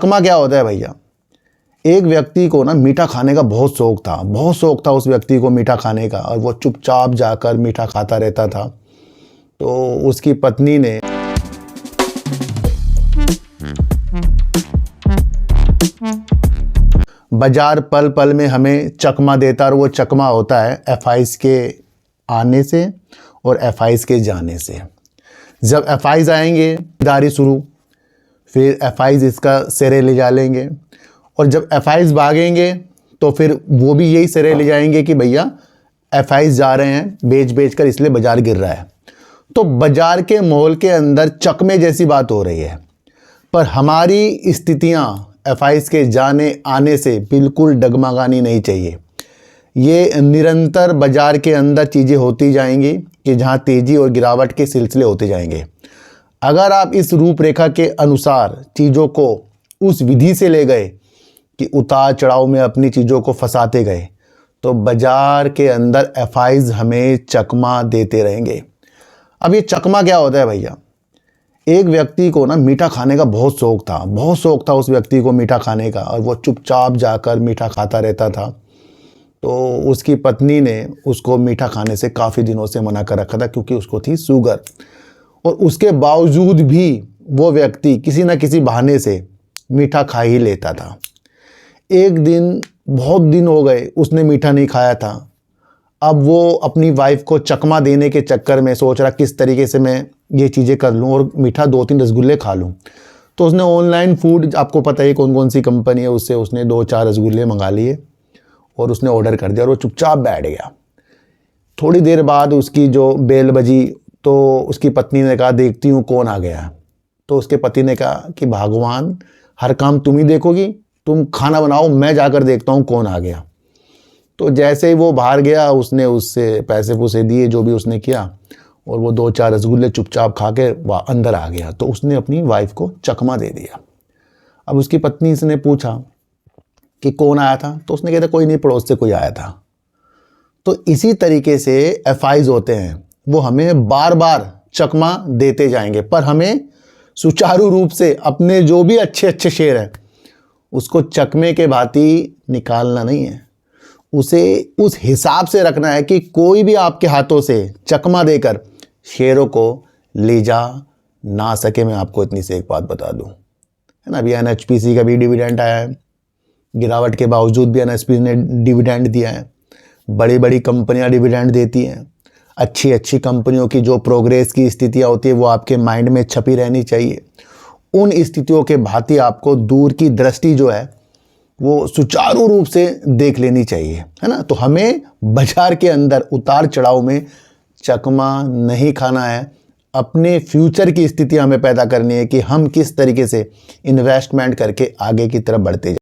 चकमा क्या होता है भैया? एक व्यक्ति को ना मीठा खाने का बहुत शौक था उस व्यक्ति को मीठा खाने का, और वो चुपचाप जाकर मीठा खाता रहता था। तो उसकी पत्नी ने बाजार पल पल में हमें चकमा देता, और वो चकमा होता है FIs के आने से और FIs के जाने से। जब FIs आएंगे दारी शुरू, फिर FIs इसका सिरे ले जा लेंगे, और जब FIs भागेंगे तो फिर वो भी यही सिरे ले जाएंगे कि भैया FIs जा रहे हैं बेच कर, इसलिए बाजार गिर रहा है। तो बाजार के माहौल के अंदर चकमे जैसी बात हो रही है। पर हमारी स्थितियां FIs के जाने आने से बिल्कुल डगमगानी नहीं चाहिए। ये निरंतर बाजार के अंदर चीज़ें होती जाएंगी कि जहां तेज़ी और गिरावट के सिलसिले होते जाएंगे। अगर आप इस रूपरेखा के अनुसार चीज़ों को उस विधि से ले गए कि उतार चढ़ाव में अपनी चीज़ों को फंसाते गए, तो बाजार के अंदर FIs हमें चकमा देते रहेंगे। अब ये चकमा क्या होता है भैया? एक व्यक्ति को ना मीठा खाने का बहुत शौक था उस व्यक्ति को मीठा खाने का, और वो चुपचाप जाकर मीठा खाता रहता था। तो उसकी पत्नी ने उसको मीठा खाने से काफ़ी दिनों से मना कर रखा था, क्योंकि उसको थी शुगर। और उसके बावजूद भी वो व्यक्ति किसी न किसी बहाने से मीठा खा ही लेता था। एक दिन, बहुत दिन हो गए उसने मीठा नहीं खाया था। अब वो अपनी वाइफ को चकमा देने के चक्कर में सोच रहा किस तरीके से मैं ये चीज़ें कर लूँ और मीठा 2-3 रसगुल्ले खा लूँ। तो उसने ऑनलाइन फूड, आपको पता है कौन कौन सी कंपनी है, उससे उसने 2-4 रसगुल्ले मंगा लिए और उसने ऑर्डर कर दिया, और वो चुपचाप बैठ गया। थोड़ी देर बाद उसकी जो बेल बजी, तो उसकी पत्नी ने कहा देखती हूँ कौन आ गया। तो उसके पति ने कहा कि भगवान, हर काम तुम ही देखोगी, तुम खाना बनाओ, मैं जाकर देखता हूँ कौन आ गया। तो जैसे ही वो बाहर गया, उसने उससे पैसे पूसे दिए, जो भी उसने किया, और वो 2-4 रसगुल्ले चुपचाप खा के वह अंदर आ गया। तो उसने अपनी वाइफ को चकमा दे दिया। अब उसकी पत्नी से ने पूछा कि कौन आया था? तो उसने कहता कोई नहीं, पड़ोस से कोई आया था। तो इसी तरीके से FIs होते हैं, वो हमें बार बार चकमा देते जाएंगे, पर हमें सुचारू रूप से अपने जो भी अच्छे शेयर हैं उसको चकमे के भांति निकालना नहीं है, उसे उस हिसाब से रखना है कि कोई भी आपके हाथों से चकमा देकर शेयरों को ले जा ना सके। मैं आपको इतनी सी एक बात बता दूं, है ना, अभी NHPC का भी डिविडेंड आया है। गिरावट के बावजूद भी NHPC ने डिविडेंड दिया है। बड़ी बड़ी कंपनियां डिविडेंड देती हैं। अच्छी कंपनियों की जो प्रोग्रेस की स्थितियां होती है वो आपके माइंड में छपी रहनी चाहिए। उन स्थितियों के भांति आपको दूर की दृष्टि जो है वो सुचारू रूप से देख लेनी चाहिए, है ना। तो हमें बाजार के अंदर उतार चढ़ाव में चकमा नहीं खाना है। अपने फ्यूचर की स्थिति हमें पैदा करनी है कि हम किस तरीके से इन्वेस्टमेंट करके आगे की तरफ बढ़ते जाए।